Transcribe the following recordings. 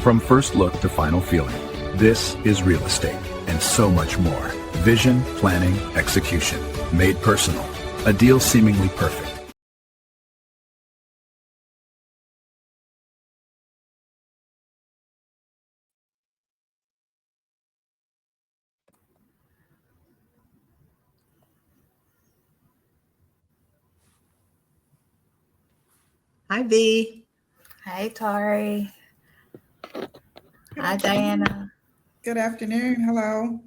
From first look to final feeling, this is real estate and so much more. Vision, planning, execution, made personal. A deal seemingly perfect. Hi, V. Hi, Tari. Hi, Diana. Good afternoon. Hello.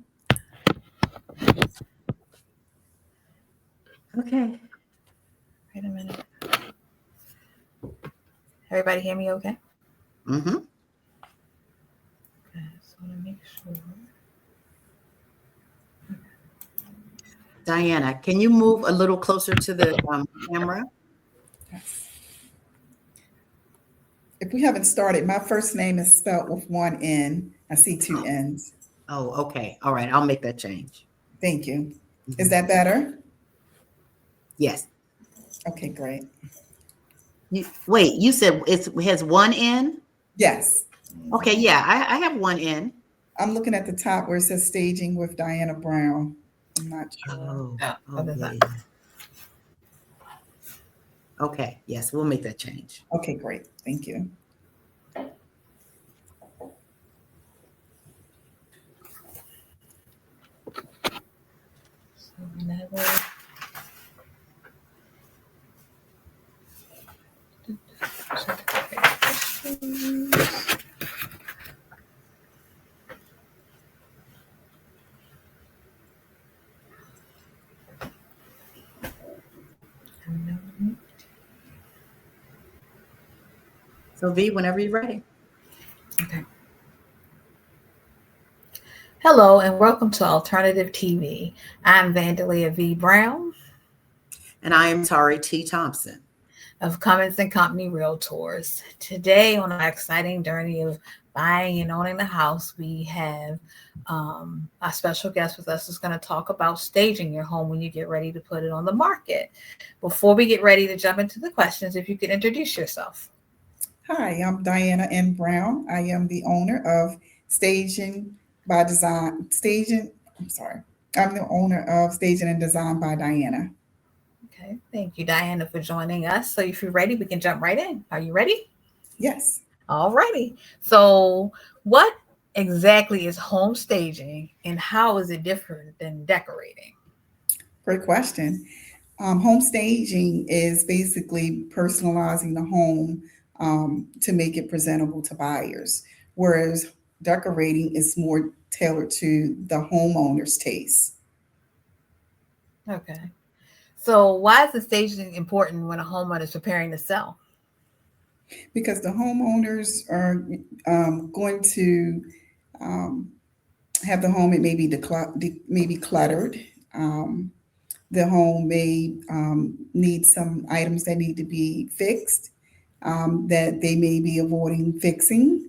Okay. Wait a minute. Everybody hear me okay? Mm-hmm. Okay, just want to make sure. Diana, can you move a little closer to the camera? Yes. If we haven't started, my first name is spelled with one N. I see two N's. Oh, okay. All right. I'll make that change. Thank you. Mm-hmm. Is that better? Yes. Okay, great. Wait, you said it has one N? Yes. Okay, yeah, I have one N. I'm looking at the top where it says staging with Diana Brown. I'm not sure. Yeah. Okay, yes, we'll make that change. Okay, great. Thank you. So whenever. So V, whenever you're ready. Okay. Hello and welcome to Alternative TV. I'm Vandalia V. Brown. And I am Tari T. Thompson Of Cummins and Company Realtors. Today on our exciting journey of buying and owning the house, we have a special guest with us who's going to talk about staging your home when you get ready to put it on the market. Before we get ready to jump into the questions, if you could introduce yourself. Hi, I'm Diana N. Brown. I am the owner of Staging by Design. I'm the owner of Staging and Design by Diana. Okay, thank you, Diana, for joining us. So if you're ready, we can jump right in. Are you ready? Yes. All righty. So what exactly is home staging and how is it different than decorating? Great question. Home staging is basically personalizing the home to make it presentable to buyers, whereas decorating is more tailored to the homeowner's taste. Okay. So why is the staging important when a homeowner is preparing to sell? Because the homeowners are going to um, have the home, it may be maybe cluttered. The home may need some items that need to be fixed, that they may be avoiding fixing.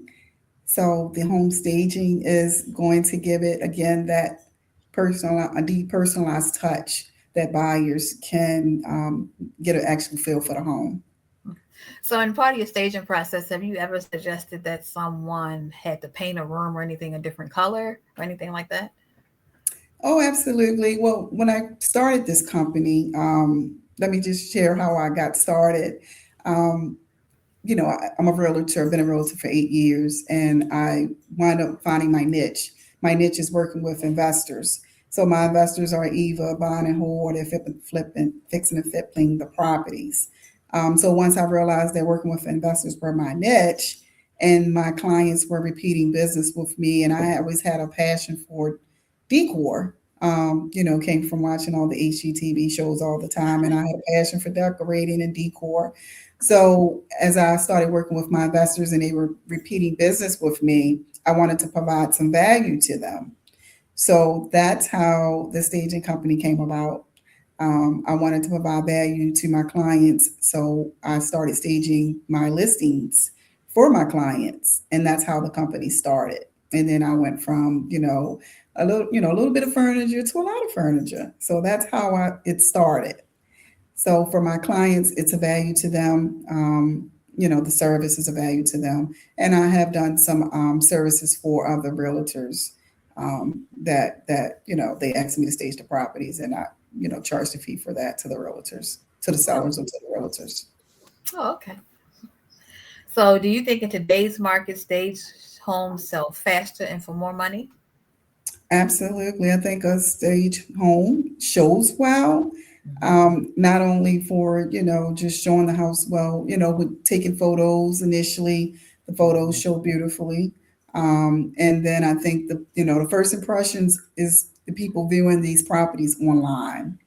So the home staging is going to give it again that a depersonalized touch that buyers can get an actual feel for the home. So in part of your staging process, have you ever suggested that someone had to paint a room or anything a different color or anything like that? Oh, absolutely. Well, when I started this company, let me just share how I got started. Um, I'm a realtor. I've been a realtor for 8 years, and I wound up finding my niche. My niche is working with investors. So my investors are either buying and hold, they're fixing and flipping the properties. So once I realized that working with investors were my niche, and my clients were repeating business with me, and I always had a passion for decor. Came from watching all the HGTV shows all the time, and I had a passion for decorating and decor. So as I started working with my investors and they were repeating business with me, I wanted to provide some value to them. So that's how the staging company came about. I wanted to provide value to my clients, so I started staging my listings for my clients, and that's how the company started. And then I went from a little bit of furniture to a lot of furniture. So that's how it started. So for my clients, it's a value to them. the service is of value to them. And I have done some services for other realtors that they ask me to stage the properties, and I charge the fee for that to the realtors, to the sellers, or to the realtors. Oh, okay. So do you think in today's market, stage homes sell faster and for more money? Absolutely. I think a stage home shows well, not only for, just showing the house well, with taking photos initially, the photos show beautifully. And then I think the first impressions is the people viewing these properties online.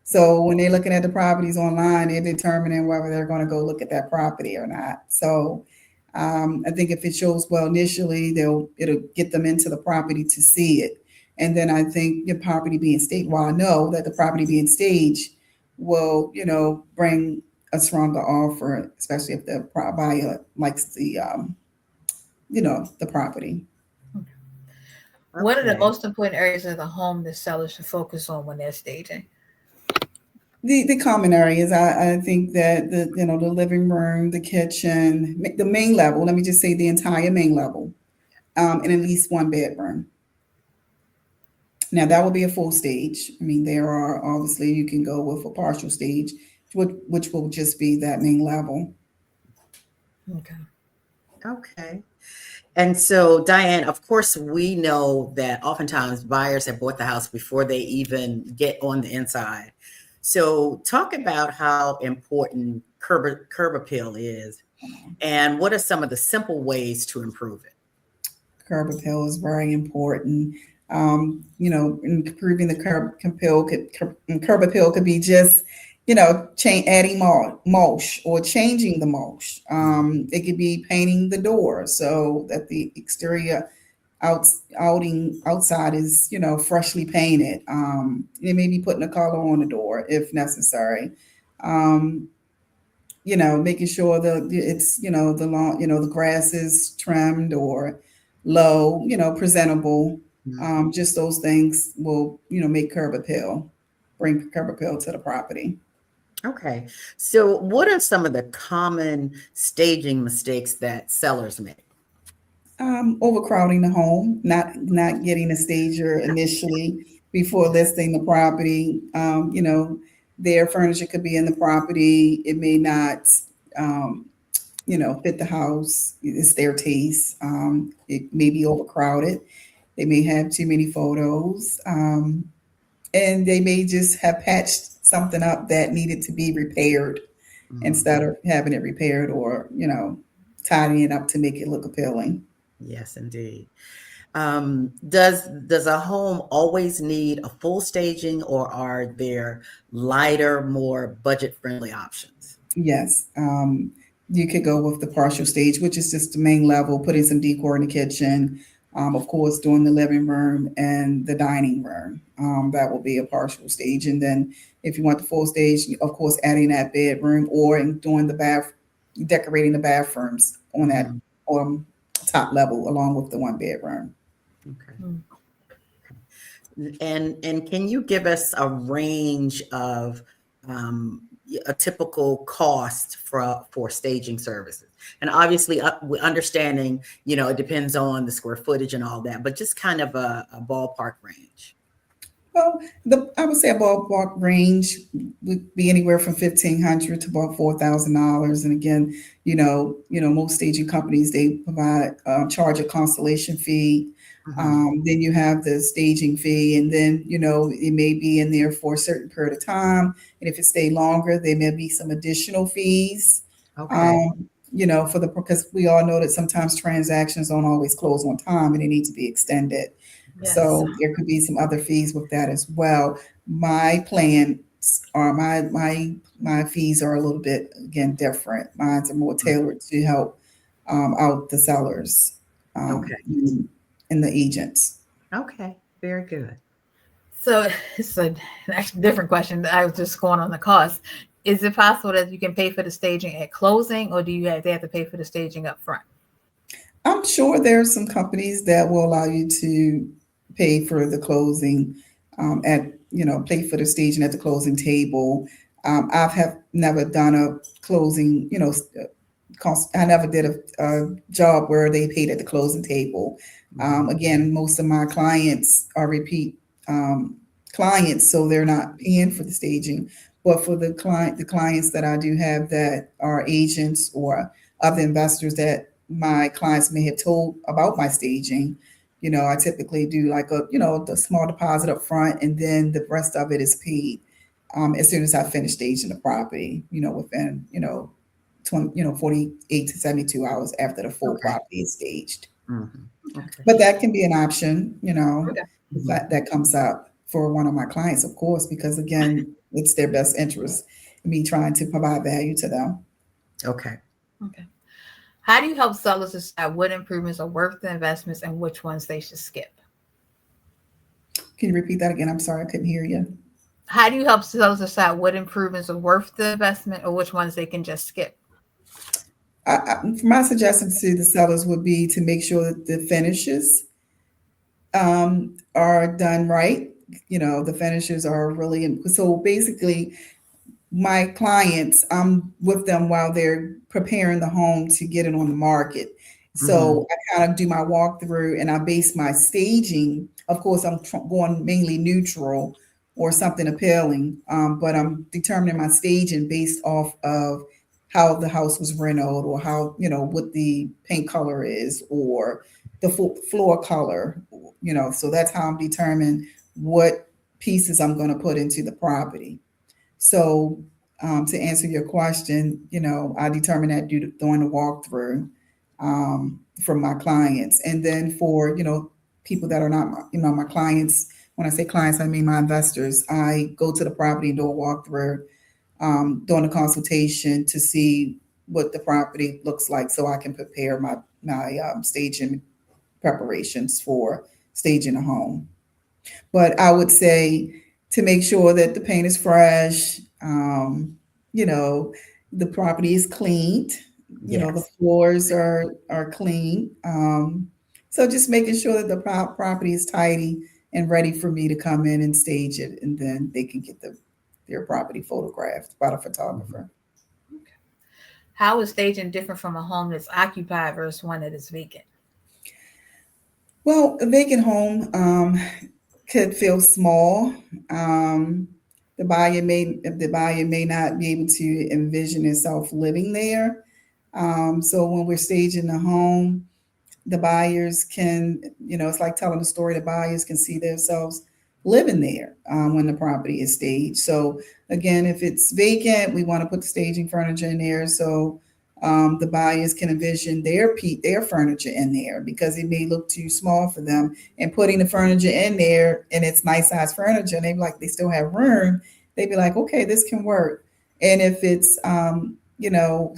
So when they're looking at the properties online, they're determining whether they're going to go look at that property or not. So I think if it shows well initially, it'll get them into the property to see it. And then I think your property being staged, well, I know that the property being staged will, bring a stronger offer, especially if the buyer likes the property. What are the Okay. most important areas of the home that sellers should focus on when they're staging? The common areas, I think that the living room, the kitchen, the main level. Let me just say the entire main level, and at least one bedroom. Now that will be a full stage. I mean, there are obviously you can go with a partial stage, which will just be that main level. Okay. Okay. And so, Diane, of course, we know that oftentimes buyers have bought the house before they even get on the inside. So talk about how important curb appeal is, and what are some of the simple ways to improve it? Curb appeal is very important. Improving the curb appeal could be just, adding mulch or changing the mulch. It could be painting the door so that the exterior outside is, freshly painted. It may be putting a color on the door if necessary. Making sure that it's, the lawn, the grass is trimmed or low, presentable. Just those things will, bring curb appeal to the property. Okay. So what are some of the common staging mistakes that sellers make? Overcrowding the home, not getting a stager initially before listing the property. Their furniture could be in the property. It may not, fit the house. It's their taste. It may be overcrowded. They may have too many photos, and they may just have patched something up that needed to be repaired instead of having it repaired or, tidying it up to make it look appealing. Yes, indeed. Does a home always need a full staging, or are there lighter, more budget-friendly options? Yes. You could go with the partial stage, which is just the main level, putting some decor in the kitchen, of course, doing the living room and the dining room. That will be a partial stage. And then if you want the full stage, of course, adding that bedroom or doing decorating the bathrooms on that top level along with the one bedroom. Okay. And can you give us a range of a typical cost for staging services? And obviously, understanding, it depends on the square footage and all that, but just kind of a ballpark range. Well, I would say a ballpark range would be anywhere from $1,500 to about $4,000. And again, most staging companies, they provide charge a constellation fee. Then you have the staging fee, and then it may be in there for a certain period of time. And if it stay longer, there may be some additional fees. Okay. Because we all know that sometimes transactions don't always close on time and they need to be extended. Yes. So there could be some other fees with that as well. My plans are my fees are a little bit, again, different. Mine are more tailored to help out the sellers Okay. and the agents. Okay. Very good. So it's a actually different question. I was just going on the cost. Is it possible that you can pay for the staging at closing, or do they have to pay for the staging up front? I'm sure there are some companies that will allow you to pay for the closing pay for the staging at the closing table. I've never done a closing, I never did a job where they paid at the closing table. Again, most of my clients are repeat clients, so they're not paying for the staging. But for the clients that I do have that are agents or other investors that my clients may have told about my staging, I typically do like the small deposit up front, and then the rest of it is paid as soon as I finish staging the property, within, 48 to 72 hours after the full property is staged. Okay. But that can be an option, Okay. if that comes up for one of my clients, of course, because again, it's their best interest in me trying to provide value to them. Okay. Okay. How do you help sellers decide what improvements are worth the investments and which ones they should skip? Can you repeat that again? I'm sorry, I couldn't hear you. How do you help sellers decide what improvements are worth the investment or which ones they can just skip? My suggestion to the sellers would be to make sure that the finishes are done right. The finishes are really, so basically my clients, I'm with them while they're preparing the home to get it on the market. So I kind of do my walkthrough and I base my staging. Of course, I'm going mainly neutral or something appealing, but I'm determining my staging based off of how the house was renovated or how, what the paint color is or the floor color, so that's how I'm determining what pieces I'm going to put into the property. So to answer your question, I determine that during the walkthrough from my clients. And then for, people that are not, my clients, when I say clients, I mean my investors, I go to the property and do a walkthrough during the consultation to see what the property looks like so I can prepare my staging preparations for staging a home. But I would say to make sure that the paint is fresh, the property is cleaned, the floors are clean. So just making sure that the property is tidy and ready for me to come in and stage it, and then they can get their property photographed by the photographer. Okay. How is staging different from a home that's occupied versus one that is vacant? Well, a vacant home could feel small. The buyer may not be able to envision itself living there. So when we're staging the home, the buyers can, it's like telling a story. The buyers can see themselves living there when the property is staged. So again, if it's vacant, we want to put the staging furniture in there so the buyers can envision their furniture in there, because it may look too small for them. And putting the furniture in there, and it's nice size furniture, and they still have room, they'd be like, okay, this can work. And if it's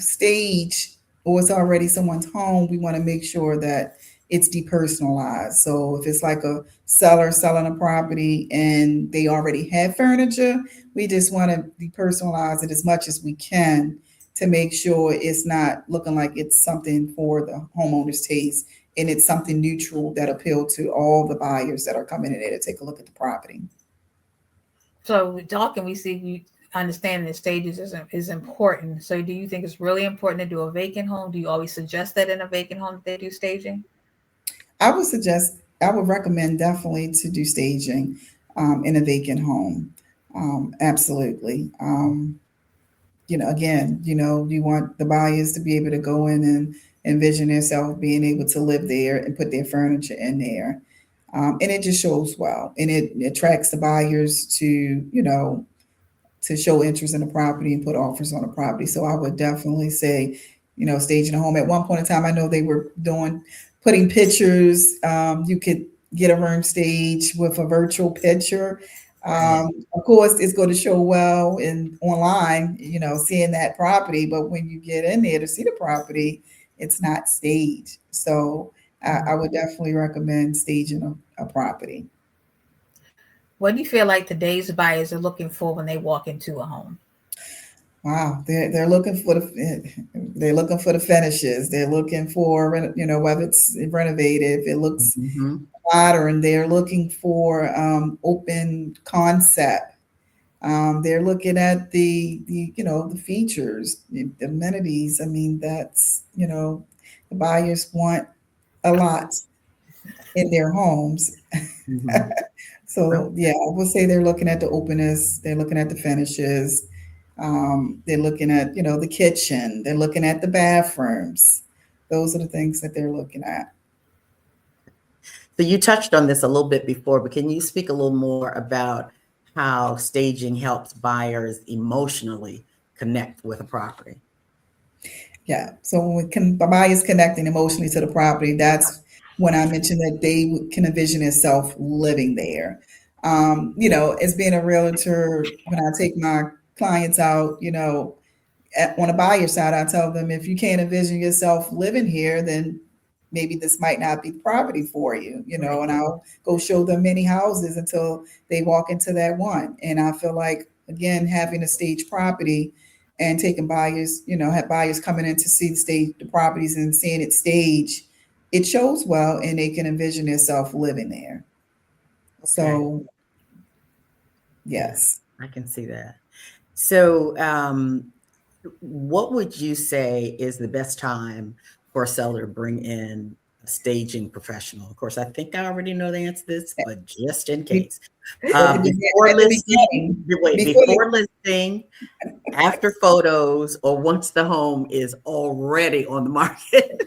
staged or it's already someone's home, we want to make sure that it's depersonalized. So if it's like a seller selling a property and they already have furniture, we just want to depersonalize it as much as we can to make sure it's not looking like it's something for the homeowner's taste, and it's something neutral that appeal to all the buyers that are coming in there to take a look at the property. So we're talking, we understanding the stages is important. So do you think it's really important to do a vacant home? Do you always suggest that in a vacant home they do staging? I would recommend definitely to do staging in a vacant home. Absolutely. Again, you want the buyers to be able to go in and envision themselves being able to live there and put their furniture in there. And it just shows well, and it attracts the buyers to show interest in the property and put offers on the property. So I would definitely say, staging a home. At one point in time, I know they were putting pictures. You could get a room stage with a virtual picture. Of course, it's going to show well online, seeing that property. But when you get in there to see the property, it's not staged. So I would definitely recommend staging a property. What do you feel like today's buyers are looking for when they walk into a home? Wow, they're looking for the finishes. They're looking for whether it's renovated, if it looks modern. They're looking for open concept. They're looking at the features, the amenities. I mean, that's, the buyers want a lot in their homes. Mhm. So yeah, I would say they're looking at the openness, they're looking at the finishes, they're looking at, the kitchen, they're looking at the bathrooms. Those are the things that they're looking at. So you touched on this a little bit before, but can you speak a little more about how staging helps buyers emotionally connect with a property? Yeah. So when buyers connecting emotionally to the property, that's when I mentioned that they can envision themselves living there. As being a realtor, when I take my clients out, on a buyer side, I tell them if you can't envision yourself living here, then maybe this might not be the property for you, Right. and I'll go show them many houses until they walk into that one. And I feel like, again, having a stage property and taking buyers, have buyers coming in to see the properties and seeing it stage, it shows well and they can envision themselves living there. Okay. So, yes. I can see that. So, what would you say is the best time for a seller to bring in a staging professional? Of course, I think I already know the answer to this, but just in case. At the beginning, Before listing, after photos, or once the home is already on the market?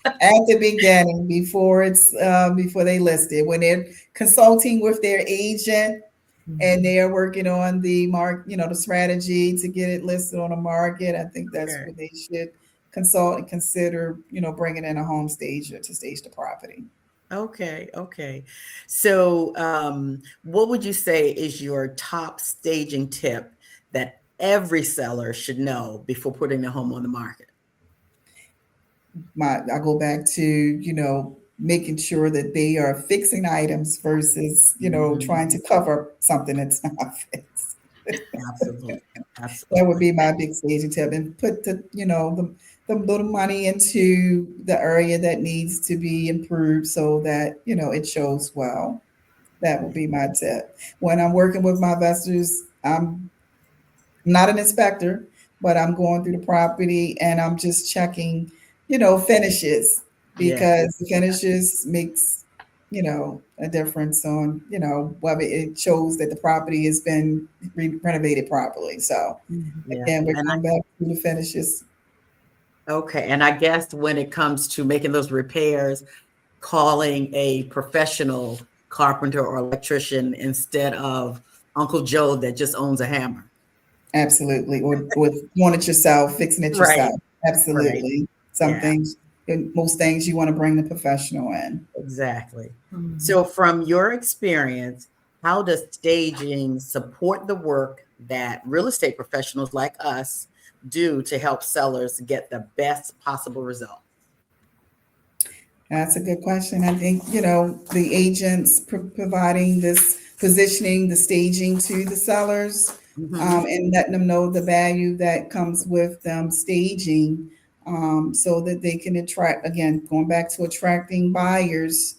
At the beginning, before they list it, when they're consulting with their agent and they are working on the the strategy to get it listed on the market, I think that's Okay. when they should consult and consider, bringing in a home stager to stage the property. Okay. So, what would you say is your top staging tip that every seller should know before putting their home on the market? I go back to, making sure that they are fixing items versus, Mhm. trying to cover something that's not fixed. Absolutely. That would be my big staging tip, and put the little money into the area that needs to be improved so that, it shows well. That would be my tip. When I'm working with my investors, I'm not an inspector, but I'm going through the property and I'm just checking, finishes, Yeah. because the finishes makes, a difference on, whether it shows that the property has been renovated properly. So Yeah. again, we're And going back to the finishes. and I guess when it comes to making those repairs, calling a professional carpenter or electrician instead of Uncle Joe that just owns a hammer. Absolutely. Or doing it yourself, fixing it Right. yourself. Absolutely. Some Yeah. things, in most things, you want to bring the professional in. Exactly. Mhm. So, from your experience, how does staging support the work that real estate professionals like us do to help sellers get the best possible result? That's a good question. I think, the agents providing this positioning, the staging to the sellers, Mhm. and letting them know the value that comes with them staging, so that they can attract, again, going back to attracting buyers,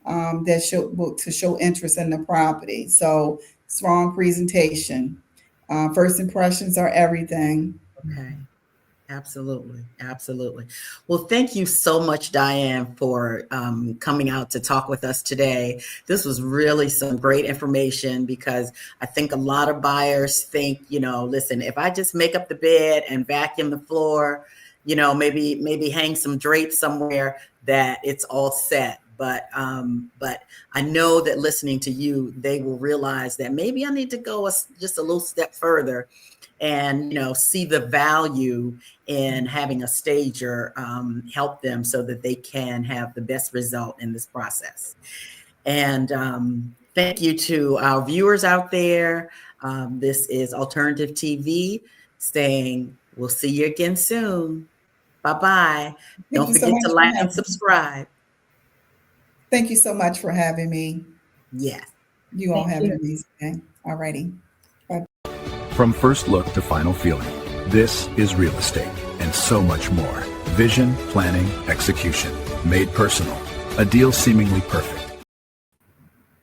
that show interest in the property. So strong presentation. First impressions are everything. Okay. Absolutely. Well, thank you so much, Diane, for coming out to talk with us today. This was really some great information, because I think a lot of buyers think, listen, if I just make up the bed and vacuum the floor, maybe hang some drapes somewhere, that it's all set. But I know that listening to you, they will realize that maybe I need to go just a little step further and see the value in having a stager help them so that they can have the best result in this process. And thank you to our viewers out there. This is Alternative TV saying we'll see you again soon. Bye-bye. Don't you so forget much to for like having and me. subscribe. Thank you so much for having me. Yes. You all Thank have you. an amazing day. All righty. From first look to final feeling, this is real estate and so much more. Vision, planning, execution, made personal. A deal seemingly perfect.